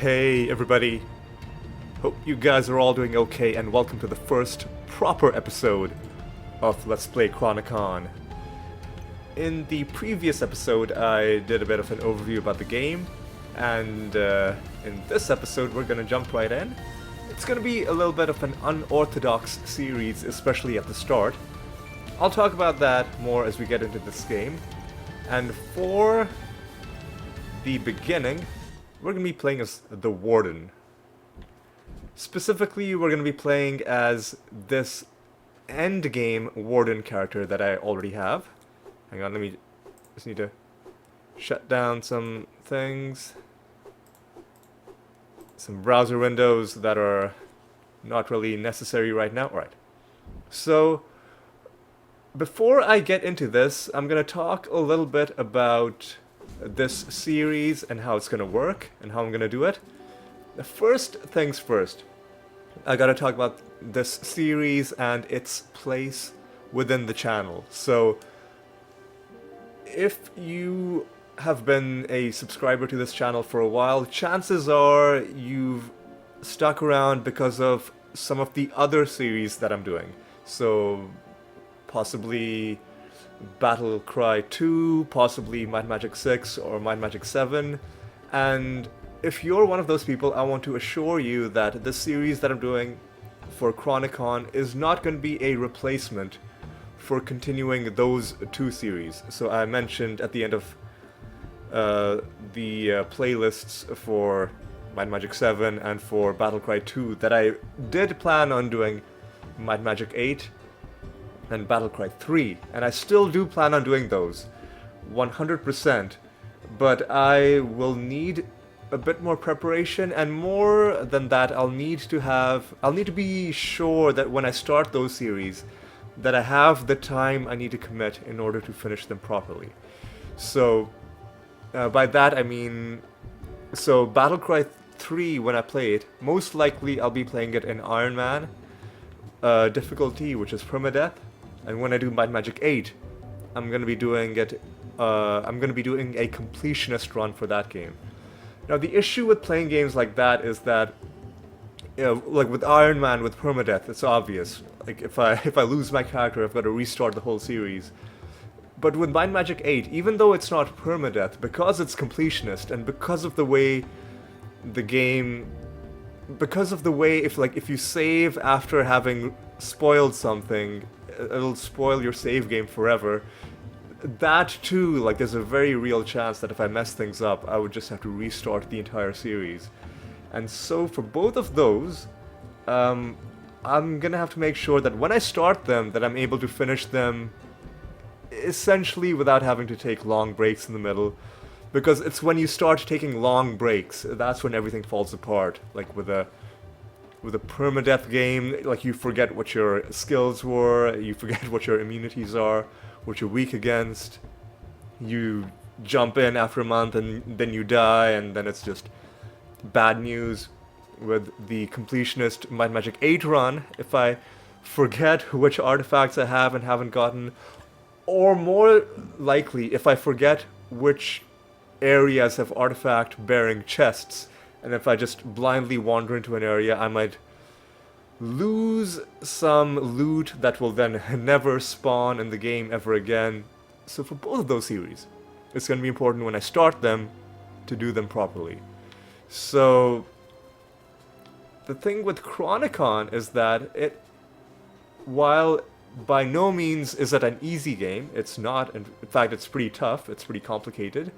Hey everybody, hope you guys are all doing okay and welcome to the first proper episode of Let's Play Chronicon. In the previous episode I did a bit of an overview about the game, and in this episode we're gonna jump right in. It's gonna be a little bit of an unorthodox series, especially at the start. I'll talk about that more as we get into this game, and for the beginning we're going to be playing as the Warden. Specifically, we're going to be playing as this endgame Warden character that I already have. Hang on, just need to shut down some things. Some browser windows that are not really necessary right now. Alright. So, before I get into this, I'm going to talk a little bit about this series and how it's gonna work and how I'm gonna do it. The first things first, I gotta talk about this series and its place within the channel. So if you have been a subscriber to this channel for a while, chances are you've stuck around because of some of the other series that I'm doing. So possibly Battle Cry 2, possibly Might and Magic 6 or Might and Magic 7, and if you're one of those people, I want to assure you that this series that I'm doing for Chronicon is not going to be a replacement for continuing those two series. So I mentioned at the end of the playlists for Might and Magic 7 and for Battle Cry 2 that I did plan on doing Might and Magic 8 and Battle Cry 3, and I still do plan on doing those 100%, but I will need a bit more preparation, and more than that, I'll need to be sure that when I start those series that I have the time I need to commit in order to finish them properly. So by that I mean, so Battle Cry 3, when I play it, most likely I'll be playing it in Iron Man difficulty, which is permadeath. And when I do Might and Magic 8, I'm gonna be doing it. I'm gonna be doing a completionist run for that game. Now, the issue with playing games like that is that, like with Iron Man with permadeath, it's obvious. Like if I lose my character, I've got to restart the whole series. But with Might and Magic 8, even though it's not permadeath, because it's completionist, and because of the way the game, if you save after having spoiled something, it'll spoil your save game forever. That too, like, there's a very real chance that if I mess things up, I would just have to restart the entire series. And so for both of those, I'm gonna have to make sure that when I start them, that I'm able to finish them essentially without having to take long breaks in the middle. Because it's when you start taking long breaks, that's when everything falls apart. Like with a permadeath game, like you forget what your skills were, you forget what your immunities are, what you're weak against, you jump in after a month and then you die, and then it's just bad news. With the completionist Might and Magic 8 run, if I forget which artifacts I have and haven't gotten, or more likely, if I forget which areas have artifact-bearing chests, and if I just blindly wander into an area, I might lose some loot that will then never spawn in the game ever again. So for both of those series, it's going to be important when I start them to do them properly. So the thing with Chronicon is that while by no means is it an easy game, it's not. In fact, it's pretty tough, it's pretty complicated.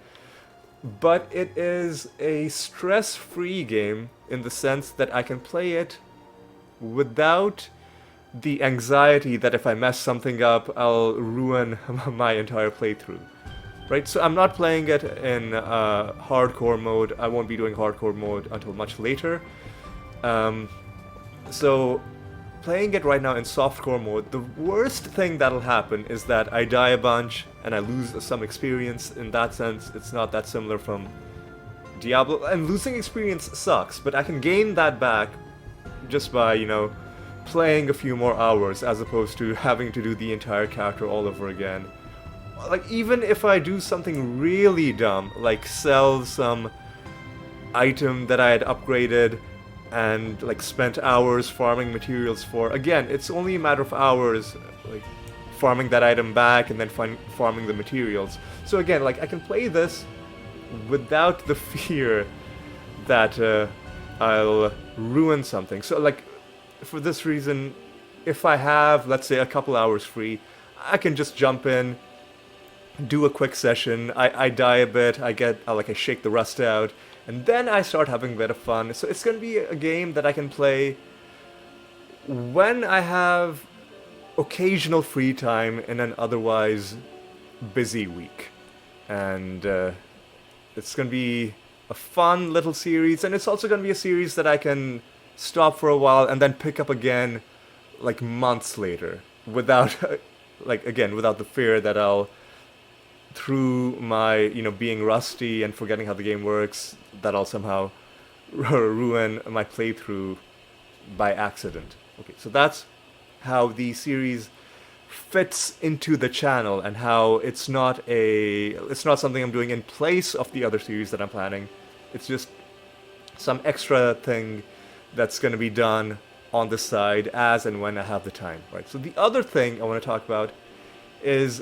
But it is a stress-free game in the sense that I can play it without the anxiety that if I mess something up, I'll ruin my entire playthrough. Right? So I'm not playing it in hardcore mode. I won't be doing hardcore mode until much later. So playing it right now in softcore mode, the worst thing that'll happen is that I die a bunch and I lose some experience. In that sense, it's not that similar from Diablo, and losing experience sucks, but I can gain that back just by, playing a few more hours as opposed to having to do the entire character all over again. Like, even if I do something really dumb, like sell some item that I had upgraded and like spent hours farming materials for. Again, it's only a matter of hours, like farming that item back and then farming the materials. So again, like I can play this without the fear that I'll ruin something. So like for this reason, if I have, let's say, a couple hours free, I can just jump in, do a quick session, I die a bit, I shake the rust out, and then I start having a bit of fun. So it's going to be a game that I can play when I have occasional free time in an otherwise busy week. And it's going to be a fun little series, and it's also going to be a series that I can stop for a while and then pick up again like months later without without the fear that I'll, through my being rusty and forgetting how the game works, that I'll somehow ruin my playthrough by accident. Okay, so that's how the series fits into the channel, and how it's not something I'm doing in place of the other series that I'm planning. It's just some extra thing that's going to be done on the side as and when I have the time, right? So the other thing I want to talk about is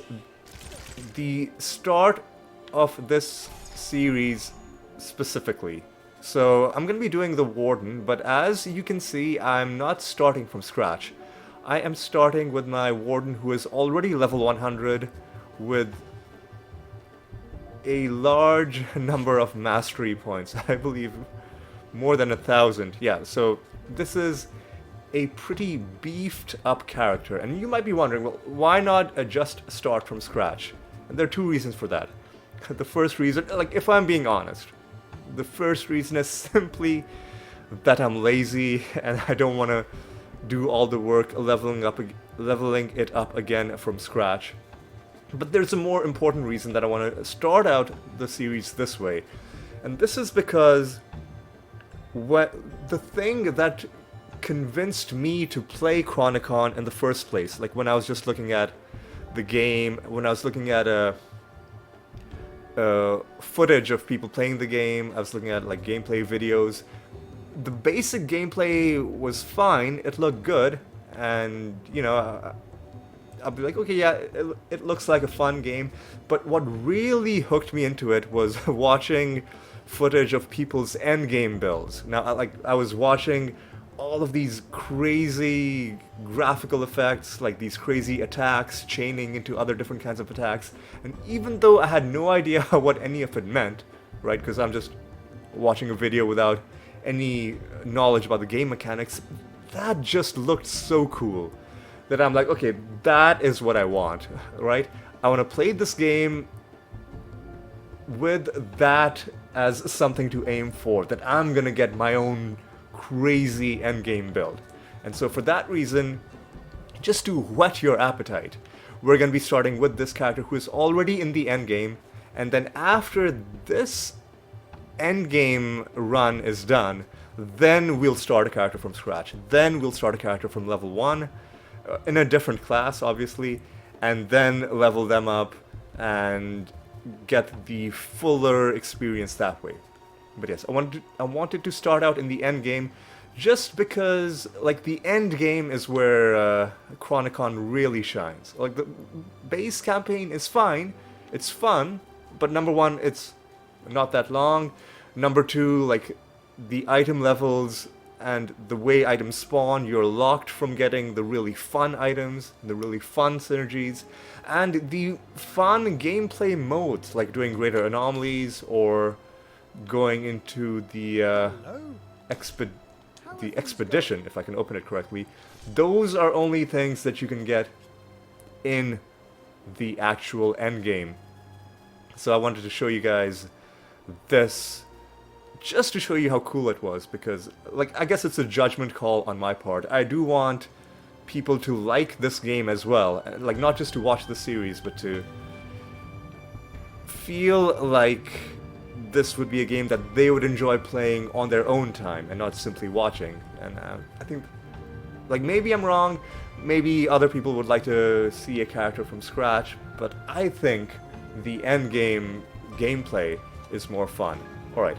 the start of this series specifically. So I'm going to be doing the Warden, but as you can see, I'm not starting from scratch. I am starting with my Warden, who is already level 100 with a large number of mastery points. I believe more than 1,000. Yeah, so this is a pretty beefed up character, and you might be wondering, well, why not just start from scratch? And there are two reasons for that. The first reason, like if I'm being honest, the first reason is simply that I'm lazy and I don't want to do all the work leveling it up again from scratch. But there's a more important reason that I want to start out the series this way. And this is because the thing that convinced me to play Chronicon in the first place, like when I was just looking at the game, when I was looking at footage of people playing the game, I was looking at like gameplay videos. The basic gameplay was fine, it looked good, and I'll be like, okay, yeah, it looks like a fun game. But what really hooked me into it was watching footage of people's endgame builds. Now, I was watching all of these crazy graphical effects, like these crazy attacks chaining into other different kinds of attacks, and even though I had no idea what any of it meant, right, because I'm just watching a video without any knowledge about the game mechanics, that just looked so cool that I'm like, okay, that is what I want, right? I want to play this game with that as something to aim for, that I'm gonna get my own crazy endgame build. And so for that reason, just to whet your appetite, we're gonna be starting with this character who is already in the endgame, and then after this endgame run is done, then we'll start a character from scratch. Then we'll start a character from level 1, in a different class, obviously, and then level them up and get the fuller experience that way. But yes, I wanted to start out in the end game, just because like the end game is where Chronicon really shines. Like the base campaign is fine, it's fun, but number one, it's not that long. Number two, like the item levels and the way items spawn, you're locked from getting the really fun items, the really fun synergies, and the fun gameplay modes, like doing greater anomalies or going into the expedition, if I can open it correctly. Those are only things that you can get in the actual endgame. So I wanted to show you guys this, just to show you how cool it was, because, like, I guess it's a judgment call on my part. I do want people to like this game as well, like, not just to watch the series, but to feel like this would be a game that they would enjoy playing on their own time, and not simply watching. And I think, like, maybe I'm wrong, maybe other people would like to see a character from scratch, but I think the endgame gameplay is more fun. Alright.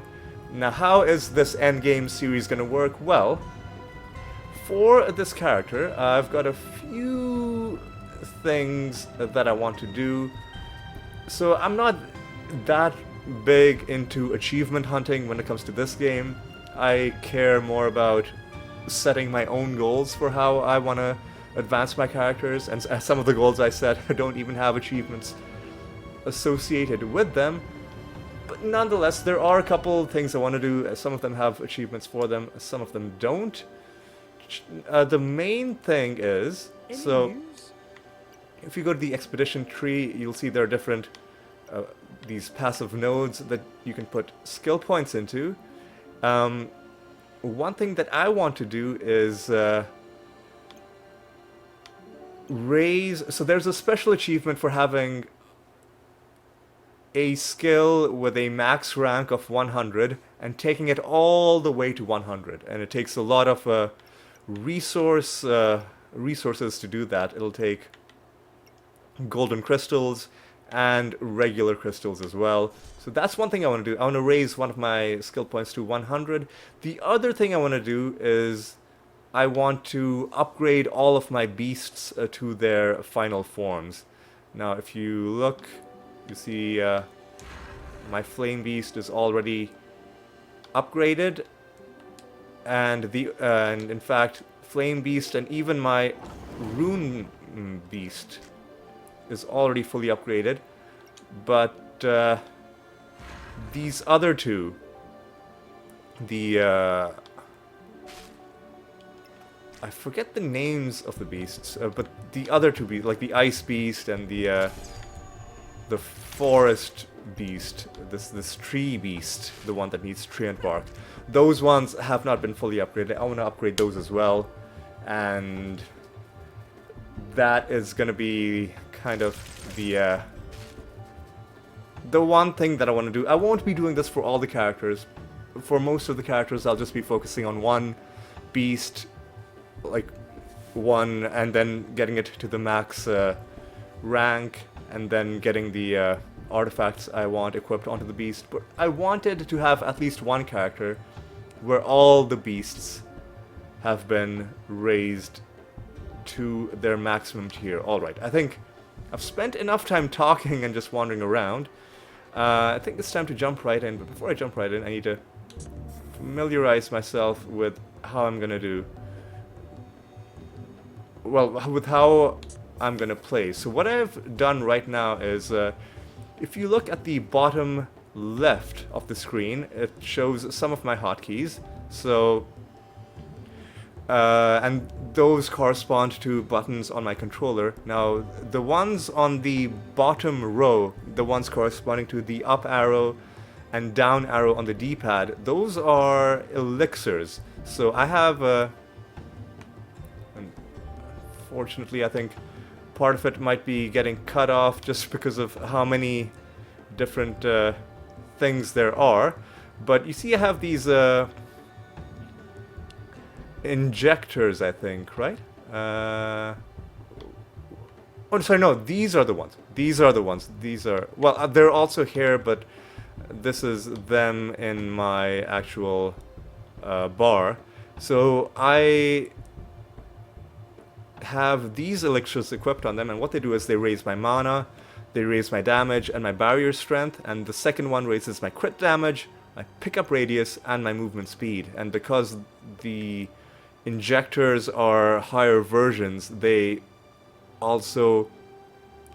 Now, how is this endgame series going to work? Well, for this character, I've got a few things that I want to do. So I'm not that big into achievement hunting when it comes to this game. I care more about setting my own goals for how I want to advance my characters, and some of the goals I set don't even have achievements associated with them. But nonetheless, there are a couple things I want to do. Some of them have achievements for them, some of them don't. The main thing is, so if you go to the expedition tree, you'll see there are different these passive nodes that you can put skill points into. One thing that I want to do is raise. So there's a special achievement for having a skill with a max rank of 100 and taking it all the way to 100, and it takes a lot of resources to do that. It'll take golden crystals and regular crystals as well. So that's one thing I want to do. I want to raise one of my skill points to 100. The other thing I want to do is I want to upgrade all of my beasts to their final forms. Now, if you look, you see my flame beast is already upgraded, and in fact, flame beast and even my rune beast is already fully upgraded. But these other two, I forget the names of the beasts, but the other two beasts, like the ice beast and the forest beast, this tree beast, the one that needs tree and bark, those ones have not been fully upgraded. I want to upgrade those as well, and that is going to be kind of the one thing that I want to do. I won't be doing this for all the characters. For most of the characters, I'll just be focusing on one beast, like one, and then getting it to the max rank, and then getting the artifacts I want equipped onto the beast. But I wanted to have at least one character where all the beasts have been raised to their maximum tier. Alright, I think I've spent enough time talking and just wandering around. I think it's time to jump right in, but before I jump right in, I need to familiarize myself with how I'm gonna do. Well, with how I'm gonna play. So what I've done right now is, if you look at the bottom left of the screen, it shows some of my hotkeys. So, and those correspond to buttons on my controller. Now, the ones on the bottom row, the ones corresponding to the up arrow and down arrow on the D-pad, those are elixirs. So I have, unfortunately, I think part of it might be getting cut off just because of how many different things there are. But you see I have these injectors, I think, right? Oh, sorry, no, these are the ones. These are the ones. These are, well, they're also here, but this is them in my actual bar. So I have these elixirs equipped on them, and what they do is they raise my mana, they raise my damage and my barrier strength, and the second one raises my crit damage, my pickup radius, and my movement speed. And because the injectors are higher versions, they also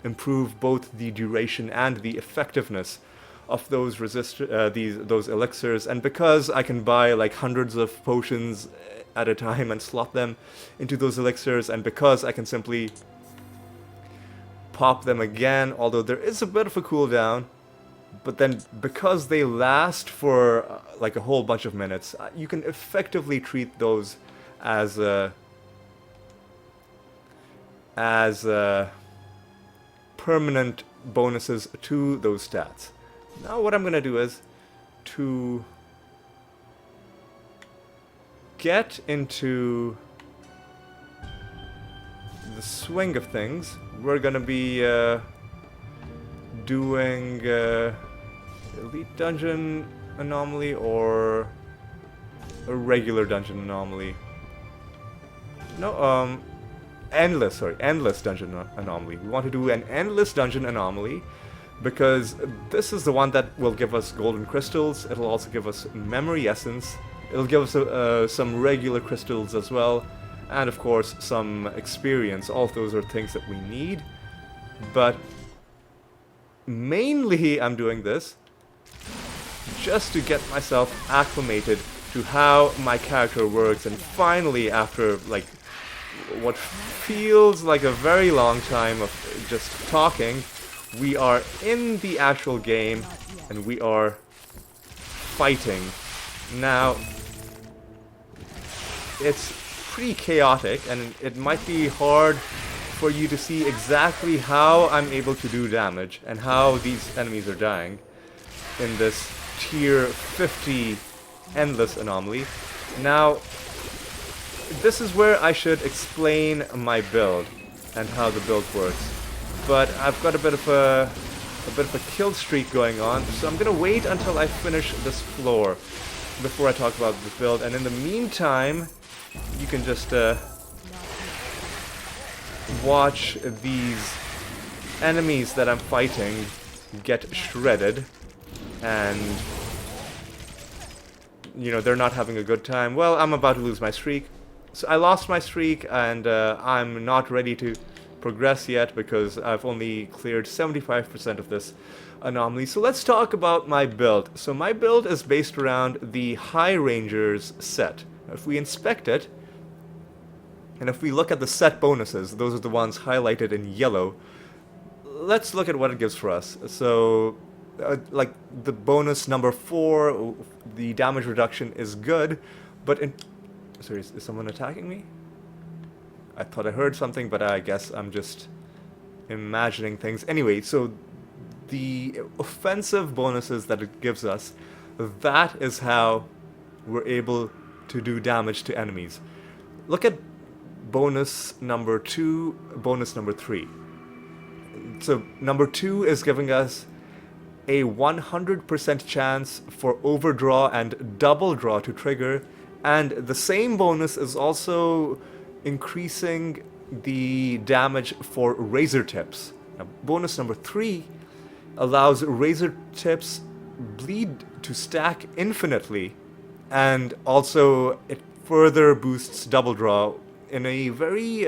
improve both the duration and the effectiveness of those those elixirs. And because I can buy like hundreds of potions at a time and slot them into those elixirs, and because I can simply pop them again, although there is a bit of a cooldown, but then because they last for like a whole bunch of minutes, you can effectively treat those as permanent bonuses to those stats. Now what I'm gonna do is to get into the swing of things. We're gonna be doing Elite Dungeon anomaly or a regular dungeon anomaly? No, endless dungeon anomaly. We want to do an endless dungeon anomaly because this is the one that will give us golden crystals. It'll also give us memory essence. It'll give us some regular crystals as well, and of course some experience. All of those are things that we need, but mainly I'm doing this just to get myself acclimated to how my character works, and finally, after like what feels like a very long time of just talking, we are in the actual game and we are fighting. Now, it's pretty chaotic and it might be hard for you to see exactly how I'm able to do damage and how these enemies are dying in this tier 50 endless anomaly. Now, this is where I should explain my build and how the build works. But I've got a bit of a kill streak going on, so I'm gonna wait until I finish this floor before I talk about the build. And in the meantime, you can just watch these enemies that I'm fighting get shredded, and you know, they're not having a good time. Well, I'm about to lose my streak. So I lost my streak, and I'm not ready to progress yet because I've only cleared 75% of this anomaly. So let's talk about my build. So my build is based around the High Rangers set. If we inspect it, and if we look at the set bonuses, those are the ones highlighted in yellow, let's look at what it gives for us. So, like the bonus number 4, the damage reduction is good, but in... Sorry, is someone attacking me? I thought I heard something, but I guess I'm just imagining things. Anyway, so the offensive bonuses that it gives us, that is how we're able to do damage to enemies. Look at bonus number 2, bonus number 3. So number 2 is giving us a 100% chance for overdraw and double draw to trigger, and the same bonus is also increasing the damage for razor tips. Now, bonus number 3 allows razor tips bleed to stack infinitely, and also it further boosts double draw in a very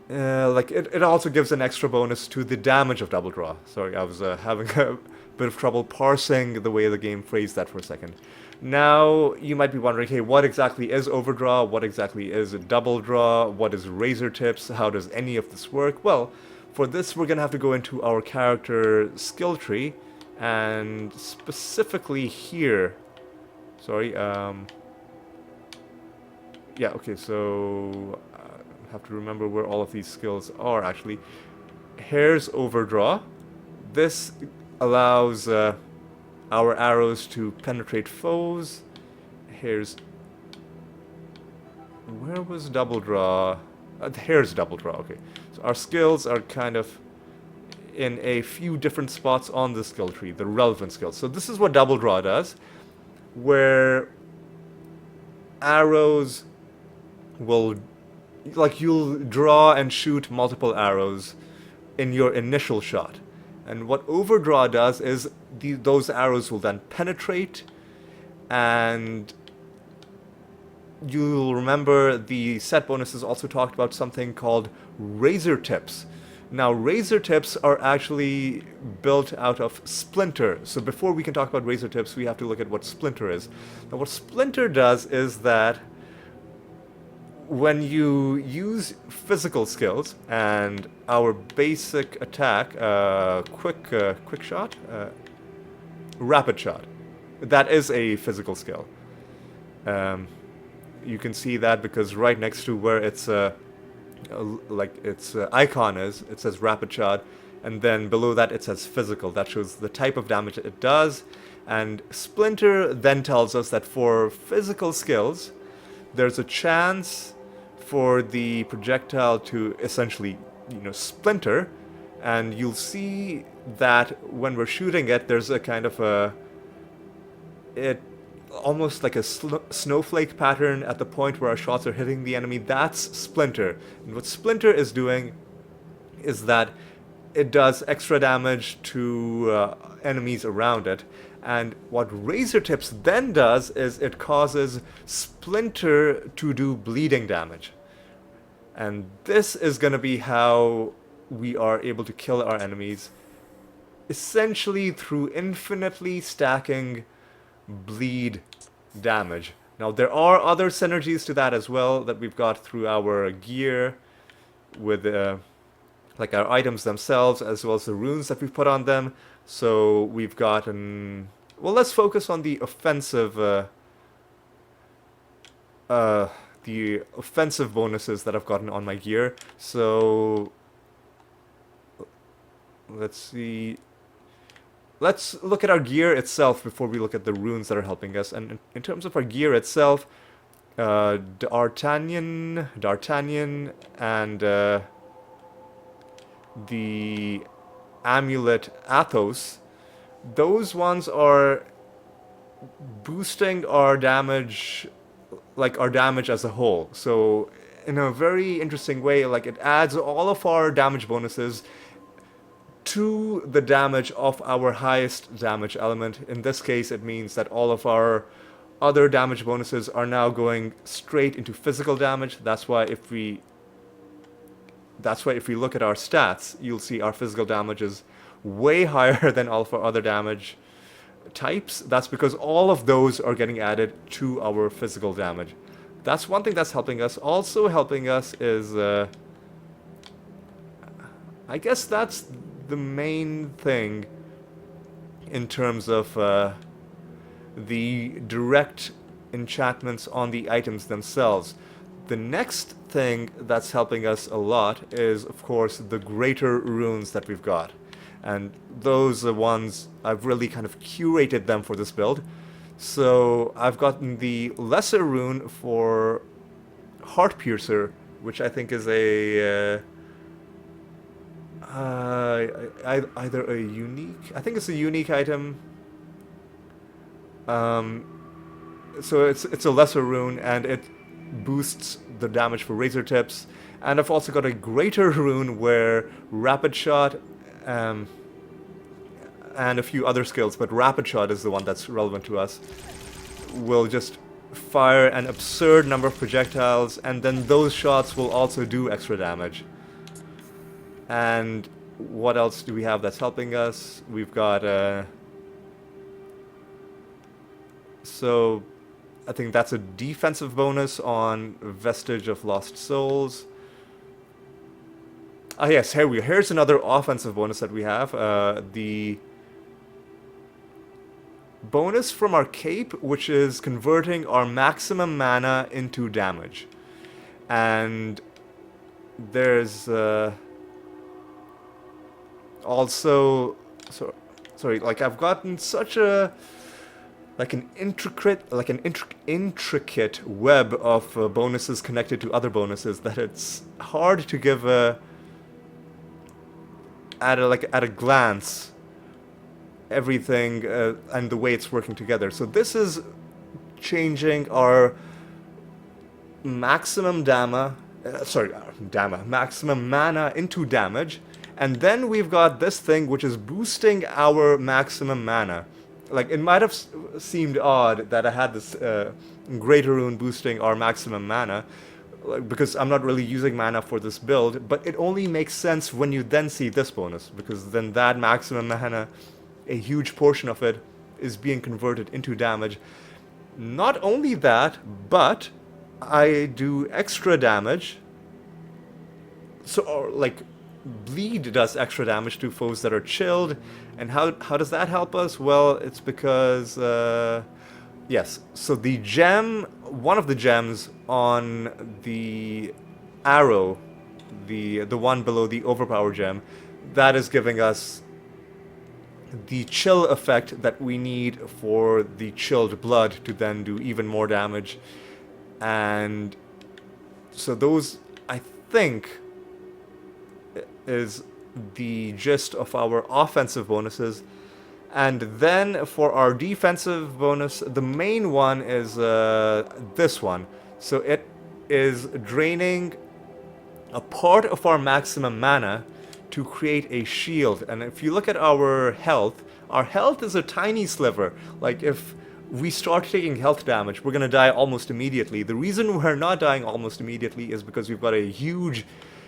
like it also gives an extra bonus to the damage of double draw. Sorry, I was having a bit of trouble parsing the way the game phrased that for a second. Now, you might be wondering, hey, what exactly is overdraw? What exactly is double draw? What is razor tips? How does any of this work? Well, for this, we're going to have to go into our character skill tree, and specifically here. Sorry, yeah, okay, so I have to remember where all of these skills are, actually. Hair's overdraw. This allows our arrows to penetrate foes. Here's... Where was double draw? Here's double draw, okay. So our skills are kind of in a few different spots on the skill tree, the relevant skills. So this is what double draw does, where arrows will... Like, you'll draw and shoot multiple arrows in your initial shot. And what overdraw does is those arrows will then penetrate, and you'll remember the set bonuses also talked about something called razor tips. Now, razor tips are actually built out of splinter. So before we can talk about razor tips, we have to look at what splinter is. Now, what splinter does is that when you use physical skills and our basic attack, quick shot, rapid shot, that is a physical skill. You can see that because right next to where its icon is, it says rapid shot, and then below that it says physical. That shows the type of damage it does, and splinter then tells us that for physical skills, there's a chance for the projectile to essentially, splinter, And you'll see that when we're shooting it, there's a kind of it almost like a snowflake pattern at the point where our shots are hitting the enemy. That's Splinter. And what Splinter is doing is that it does extra damage to enemies around it. And what Razor Tips then does is it causes Splinter to do bleeding damage. And this is going to be how we are able to kill our enemies, essentially through infinitely stacking bleed damage. Now there are other synergies to that as well that we've got through our gear with like our items themselves, as well as the runes that we've put on them. So we've got well, let's focus on the offensive bonuses that I've gotten on my gear. So let's see. Let's look at our gear itself before we look at the runes that are helping us. And in terms of our gear itself, D'Artagnan, and the amulet Athos, those ones are boosting our damage, like our damage as a whole. So in a very interesting way, like it adds all of our damage bonuses to the damage of our highest damage element. In this case, it means that all of our other damage bonuses are now going straight into physical damage. That's why if we look at our stats, you'll see our physical damage is way higher than all of our other damage types. That's because all of those are getting added to our physical damage. That's one thing that's helping us. Also helping us is, I guess that's the main thing in terms of the direct enchantments on the items themselves. The next thing that's helping us a lot is, of course, the greater runes that we've got. And those are ones, I've really kind of curated them for this build. So I've gotten the lesser rune for Heart Piercer, which I think is a either a unique, I think it's a unique item. So it's a lesser rune, and it boosts the damage for Razor Tips. And I've also got a greater rune where Rapid Shot and a few other skills, but Rapid Shot is the one that's relevant to us, will just fire an absurd number of projectiles, and then those shots will also do extra damage. And what else do we have that's helping us? We've got so I think that's a defensive bonus on Vestige of Lost Souls. Ah yes, here's another offensive bonus that we have. The bonus from our cape, which is converting our maximum mana into damage. And there's also, sorry, like I've gotten such a intricate web of bonuses connected to other bonuses that it's hard to give at a glance everything and the way it's working together. So this is changing our maximum maximum mana into damage. And then we've got this thing which is boosting our maximum mana. Like, it might have seemed odd that I had this greater rune boosting our maximum mana, because I'm not really using mana for this build, but it only makes sense when you then see this bonus, because then that maximum mana, a huge portion of it, is being converted into damage. Not only that, but I do extra damage. So, like, bleed does extra damage to foes that are chilled. And how does that help us? Well, it's because yes, so the gem, one of the gems on the arrow, the one below the overpower gem, that is giving us the chill effect that we need for the chilled blood to then do even more damage. And so those, I think, is the gist of our offensive bonuses. And then for our defensive bonus, the main one is this one. So it is draining a part of our maximum mana to create a shield. And if you look at our health is a tiny sliver. Like, if we start taking health damage, we're gonna die almost immediately. The reason we're not dying almost immediately is because we've got a huge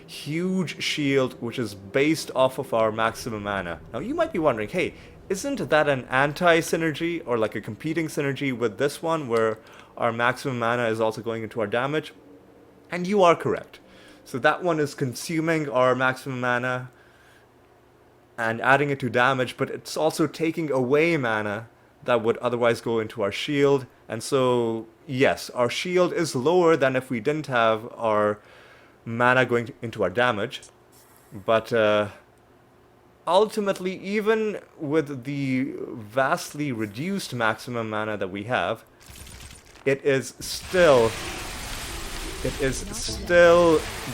shield which is based off of our maximum mana. Now you might be wondering, hey, isn't that an anti-synergy or like a competing synergy with this one where our maximum mana is also going into our damage? And you are correct. So that one is consuming our maximum mana and adding it to damage, but it's also taking away mana that would otherwise go into our shield. And so, yes, our shield is lower than if we didn't have our mana going into our damage. But ultimately, even with the vastly reduced maximum mana that we have, it is still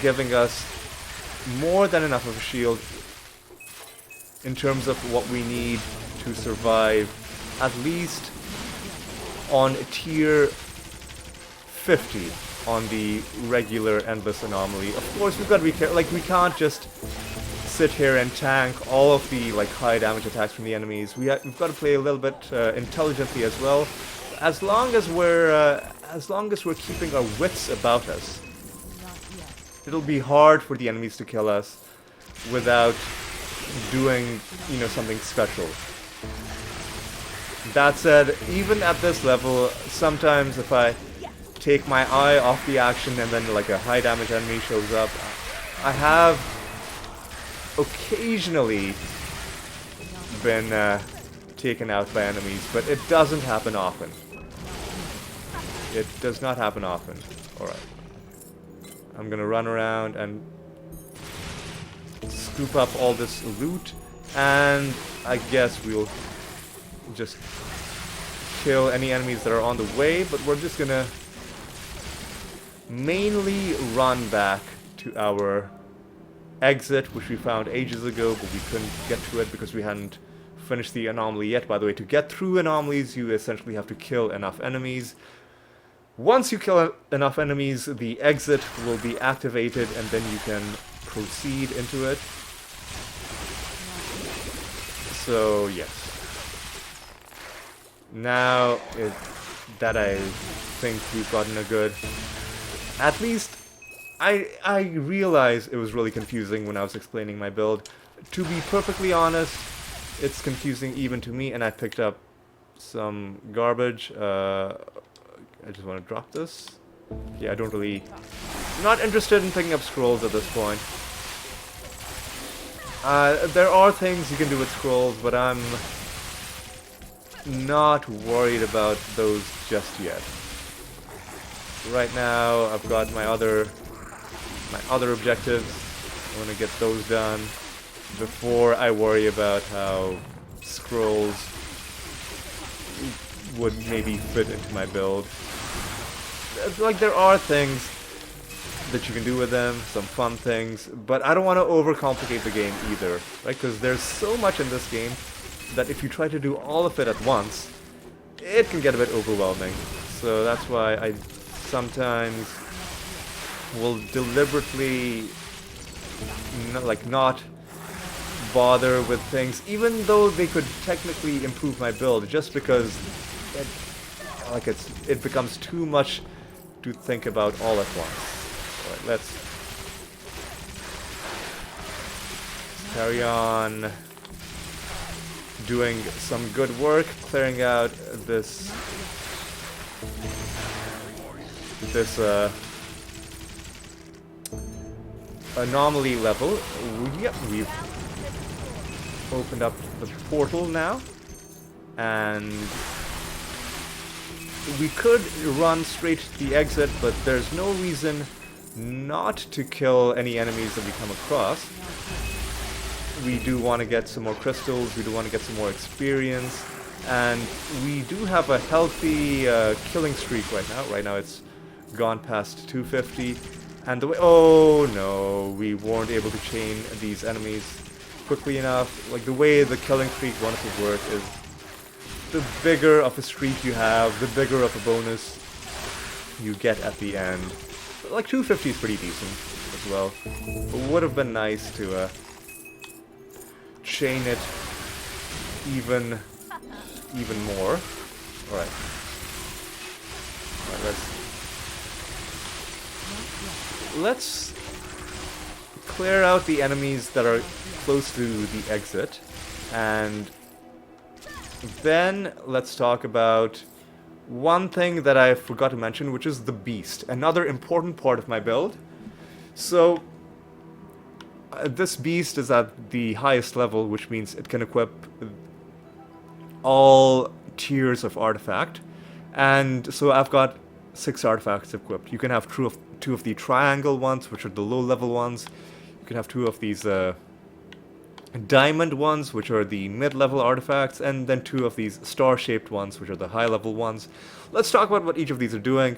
giving us more than enough of a shield in terms of what we need to survive, at least on tier 50 on the regular endless anomaly. Of course, we've got to be careful. Like, we can't just sit here and tank all of the like high damage attacks from the enemies. We've got to play a little bit intelligently as well. As long as we're keeping our wits about us, it'll be hard for the enemies to kill us without doing, something special. That said, even at this level, sometimes if I take my eye off the action and then like a high damage enemy shows up, I have occasionally been taken out by enemies, but it doesn't happen often. It does not happen often. Alright. I'm gonna run around and scoop up all this loot, and I guess we'll just kill any enemies that are on the way, but we're just gonna mainly run back to our exit, which we found ages ago, but we couldn't get to it because we hadn't finished the anomaly yet. By the way, to get through anomalies, you essentially have to kill enough enemies. Once you kill enough enemies, the exit will be activated, and then you can proceed into it. So, yes. Now that I think we've gotten a good... At least, I realize it was really confusing when I was explaining my build. To be perfectly honest, it's confusing even to me, and I picked up some garbage. I just want to drop this. Yeah, I don't really... not interested in picking up scrolls at this point. There are things you can do with scrolls, but I'm not worried about those just yet. Right now, I've got my other objectives. I want to get those done before I worry about how scrolls would maybe fit into my build. Like, there are things that you can do with them, some fun things, but I don't want to overcomplicate the game either, right? Because there's so much in this game that if you try to do all of it at once, it can get a bit overwhelming. So that's why I sometimes will deliberately not bother with things, even though they could technically improve my build, just because it becomes too much to think about all at once. Alright, let's carry on doing some good work, clearing out this anomaly level. Yep, we've opened up the portal now, and we could run straight to the exit, but there's no reason not to kill any enemies that we come across. We do want to get some more crystals, we do want to get some more experience, and we do have a healthy killing streak right now. Right now it's gone past 250, and the way... oh no, we weren't able to chain these enemies. quickly enough. Like, the way the killing streak bonuses work is the bigger of a streak you have, the bigger of a bonus you get at the end. Like, 250 is pretty decent as well. It would have been nice to chain it even more. Alright. Alright, let's clear out the enemies that are close to the exit, and then let's talk about one thing that I forgot to mention, which is the beast, another important part of my build. So this beast is at the highest level, which means it can equip all tiers of artifact, and so I've got 6 artifacts equipped. You can have two of the triangle ones, which are the low level ones. You can have 2 of these diamond ones, which are the mid-level artifacts, and then 2 of these star-shaped ones, which are the high-level ones. Let's talk about what each of these are doing.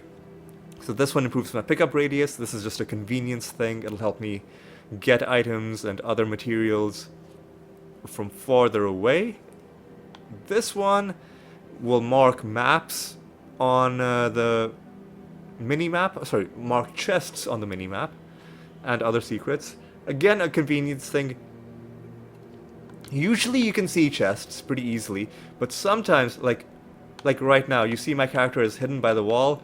So this one improves my pickup radius. This is just a convenience thing. It'll help me get items and other materials from farther away. This one will mark maps on the mini-map. Sorry, mark chests on the mini-map and other secrets. Again, a convenience thing. Usually you can see chests pretty easily, but sometimes, like right now, you see my character is hidden by the wall.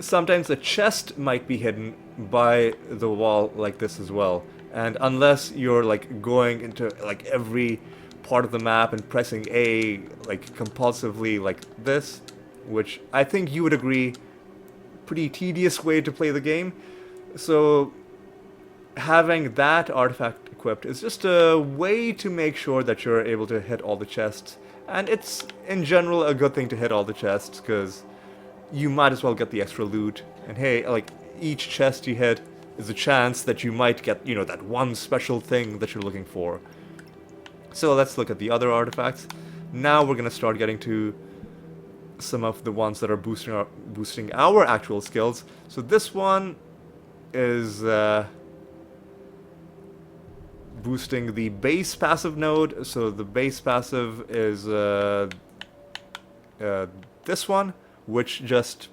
Sometimes a chest might be hidden by the wall like this as well. And unless you're like going into like every part of the map and pressing A like compulsively like this, which I think you would agree, pretty tedious way to play the game. So having that artifact equipped is just a way to make sure that you're able to hit all the chests. And it's, in general, a good thing to hit all the chests, because you might as well get the extra loot. And hey, like, each chest you hit is a chance that you might get, you know, that one special thing that you're looking for. So let's look at the other artifacts. Now we're gonna start getting to some of the ones that are boosting our actual skills. So this one is boosting the base passive node. So the base passive is this one, which just...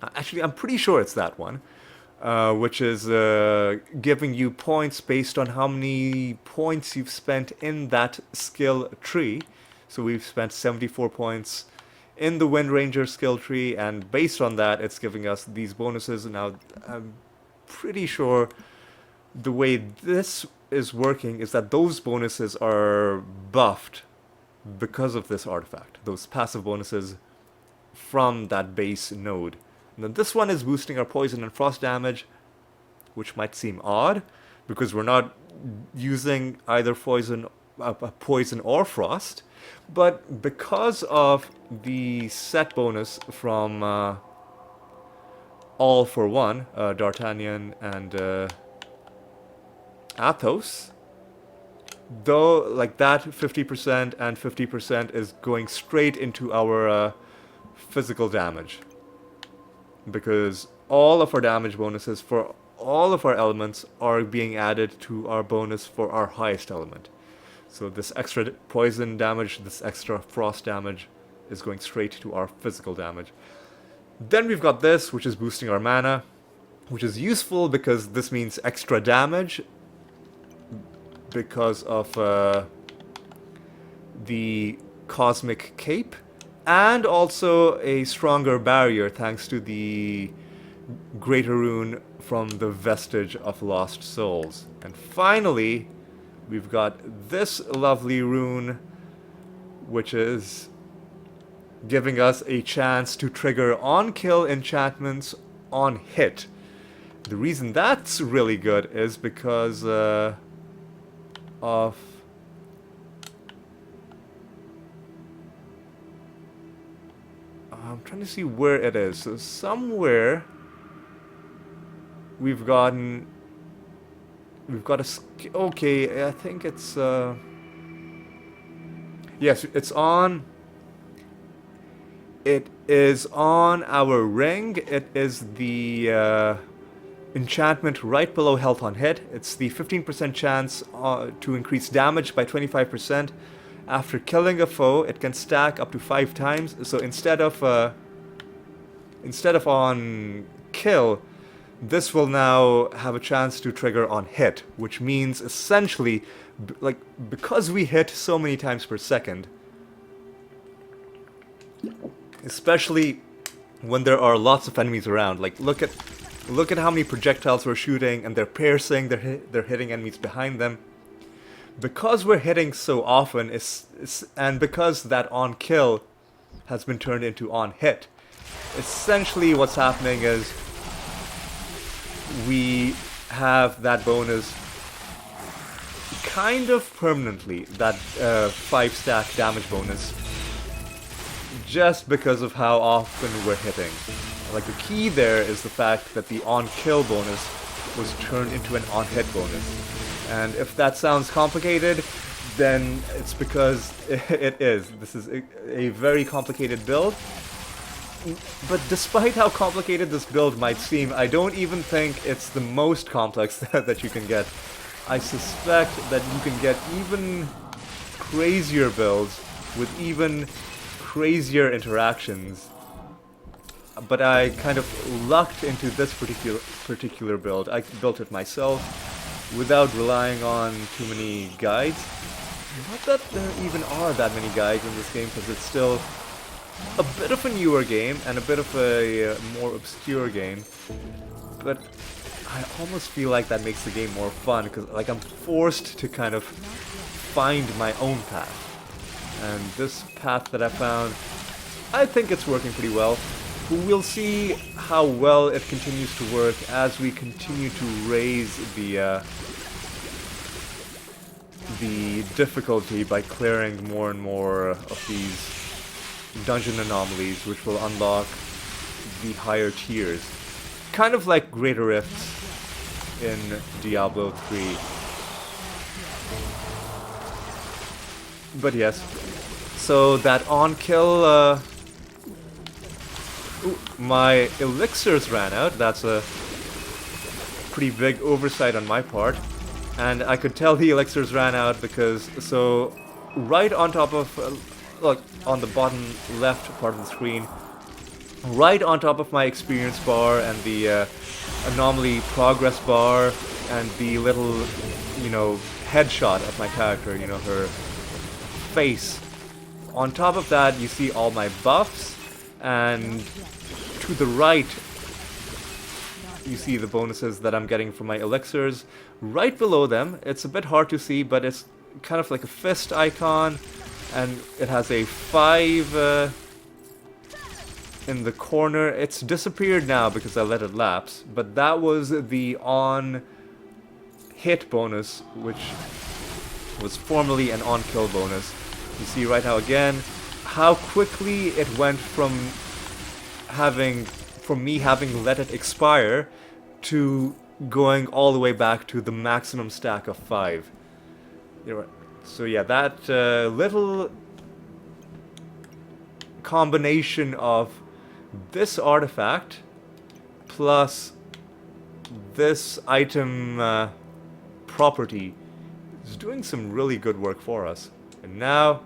Actually, I'm pretty sure it's that one. Which is giving you points based on how many points you've spent in that skill tree. So we've spent 74 points in the Wind Ranger skill tree, and based on that, it's giving us these bonuses. Now, I'm pretty sure the way this is working is that those bonuses are buffed because of this artifact. Those passive bonuses from that base node. And then this one is boosting our poison and frost damage, which might seem odd, because we're not using either poison or frost. But because of the set bonus from All for One, D'Artagnan and Athos, though, like, that 50% and 50% is going straight into our physical damage. Because all of our damage bonuses for all of our elements are being added to our bonus for our highest element. So this extra poison damage, this extra frost damage is going straight to our physical damage. Then we've got this, which is boosting our mana, which is useful because this means extra damage because of the Cosmic Cape, and also a stronger barrier thanks to the Greater Rune from the Vestige of Lost Souls. And finally, we've got this lovely rune, which is giving us a chance to trigger on-kill enchantments on hit. The reason that's really good is because of... I'm trying to see where it is. So somewhere we've got a okay, I think it's yes, it's on. It is on our ring. It is the enchantment right below health on hit. It's the 15% chance to increase damage by 25%. After killing a foe, it can stack up to 5 times. So instead of on kill, this will now have a chance to trigger on hit, which means essentially, like, because we hit so many times per second, especially when there are lots of enemies around. Like, look at how many projectiles we're shooting, and they're piercing. They're hitting enemies behind them. Because we're hitting so often, and because that on kill has been turned into on hit, essentially what's happening is we have that bonus kind of permanently, that 5 stack damage bonus, just because of how often we're hitting. Like, the key there is the fact that the on-kill bonus was turned into an on-hit bonus. And if that sounds complicated, then it's because it is. This is a very complicated build. But despite how complicated this build might seem, I don't even think it's the most complex that you can get. I suspect that you can get even crazier builds with even crazier interactions. But I kind of lucked into this particular build. I built it myself without relying on too many guides. Not that there even are that many guides in this game, because it's still a bit of a newer game and a bit of a more obscure game, but I almost feel like that makes the game more fun, because like I'm forced to kind of find my own path. And this path that I found, I think it's working pretty well. We'll see how well it continues to work as we continue to raise the difficulty by clearing more and more of these dungeon anomalies, which will unlock the higher tiers. Kind of like Greater Rifts in Diablo 3. But yes, so that on-kill, my elixirs ran out. That's a pretty big oversight on my part. And I could tell the elixirs ran out because, so, right on top of, look, on the bottom left part of the screen, right on top of my experience bar and the anomaly progress bar and the little, headshot of my character, her face. On top of that, you see all my buffs, and to the right, you see the bonuses that I'm getting from my elixirs. Right below them, it's a bit hard to see, but it's kind of like a fist icon, and it has a 5 in the corner. It's disappeared now because I let it lapse, but that was the on-hit bonus, which was formerly an on-kill bonus. You see right now again how quickly it went from me having let it expire to going all the way back to the maximum stack of 5. So yeah, that little combination of this artifact plus this item property is doing some really good work for us. And now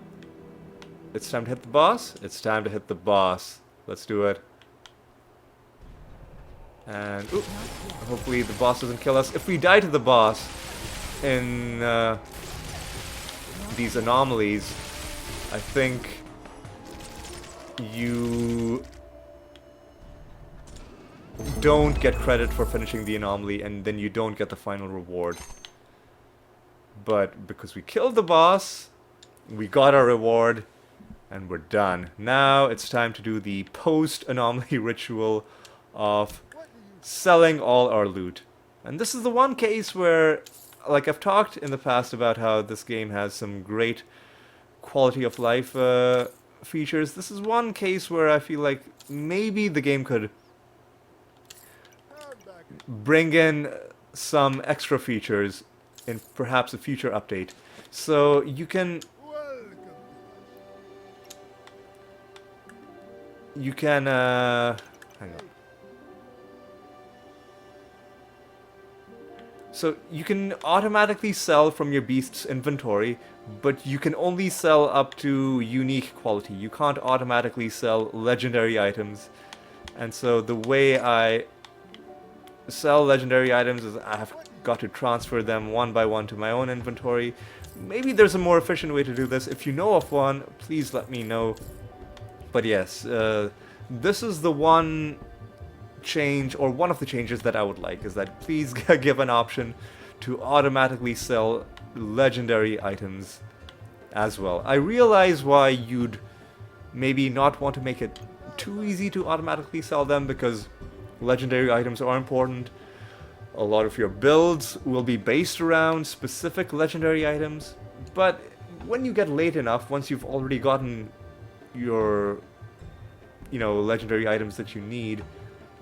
it's time to hit the boss. It's time to hit the boss. Let's do it. And hopefully the boss doesn't kill us. If we die to the boss in these anomalies, I think you don't get credit for finishing the anomaly, and then you don't get the final reward. But because we killed the boss, we got our reward, and we're done. Now it's time to do the post-anomaly ritual of selling all our loot. And this is the one case where, like, I've talked in the past about how this game has some great quality of life features. This is one case where I feel like maybe the game could bring in some extra features in perhaps a future update. So you can hang on. So you can automatically sell from your beast's inventory, but you can only sell up to unique quality. You can't automatically sell legendary items. And so the way I sell legendary items is I have got to transfer them one by one to my own inventory. Maybe there's a more efficient way to do this. If you know of one, please let me know. But yes, this is the one change, or one of the changes that I would like, is that please give an option to automatically sell legendary items as well. I realize why you'd maybe not want to make it too easy to automatically sell them, because legendary items are important. A lot of your builds will be based around specific legendary items, but when you get late enough, once you've already gotten your, legendary items that you need,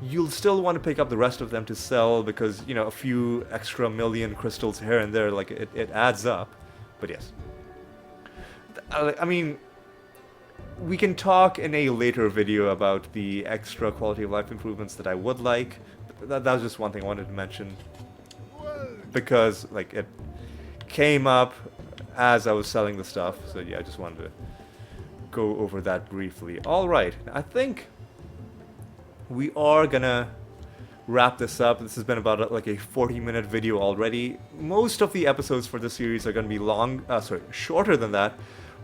you'll still want to pick up the rest of them to sell, because, a few extra million crystals here and there, like, it adds up. But yes. I mean, we can talk in a later video about the extra quality of life improvements that I would like. That was just one thing I wanted to mention, because, like, it came up as I was selling the stuff. So yeah, I just wanted to go over that briefly. Alright, I think we are gonna wrap this up. This has been about like a 40-minute video already. Most of the episodes for this series are gonna be shorter than that.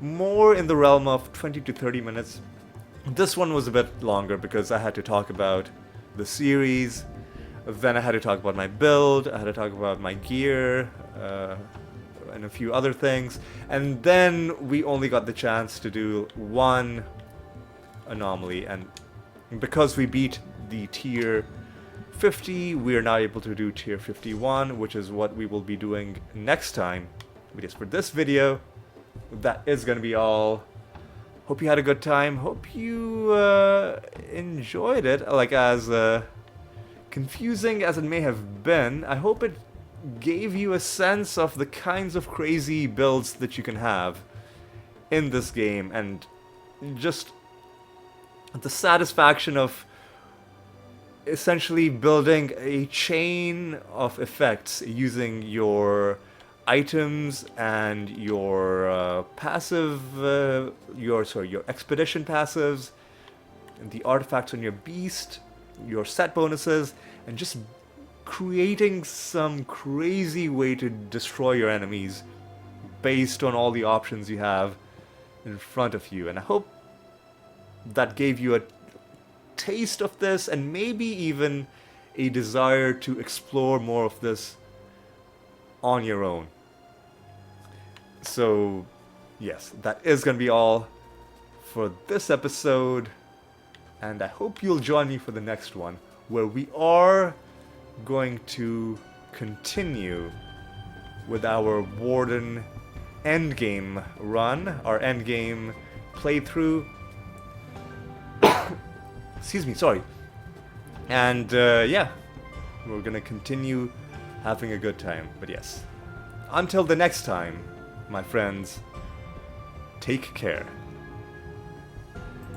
More in the realm of 20 to 30 minutes. This one was a bit longer because I had to talk about the series, then I had to talk about my build, I had to talk about my gear, and a few other things, and then we only got the chance to do one anomaly, and because we beat the tier 50, we are now able to do tier 51, which is what we will be doing next time. But yes, for this video, that is going to be all. Hope you had a good time. Hope you enjoyed it. Like, as confusing as it may have been, I hope it gave you a sense of the kinds of crazy builds that you can have in this game, and just the satisfaction of essentially building a chain of effects using your items and your your expedition passives, and the artifacts on your beast, your set bonuses, and just creating some crazy way to destroy your enemies based on all the options you have in front of you. And I hope that gave you a taste of this, and maybe even a desire to explore more of this on your own. So yes, that is going to be all for this episode, and I hope you'll join me for the next one, where we are going to continue with our Warden endgame run, our endgame playthrough. Excuse me, sorry. And yeah, we're gonna continue having a good time. But yes, until the next time, my friends, take care.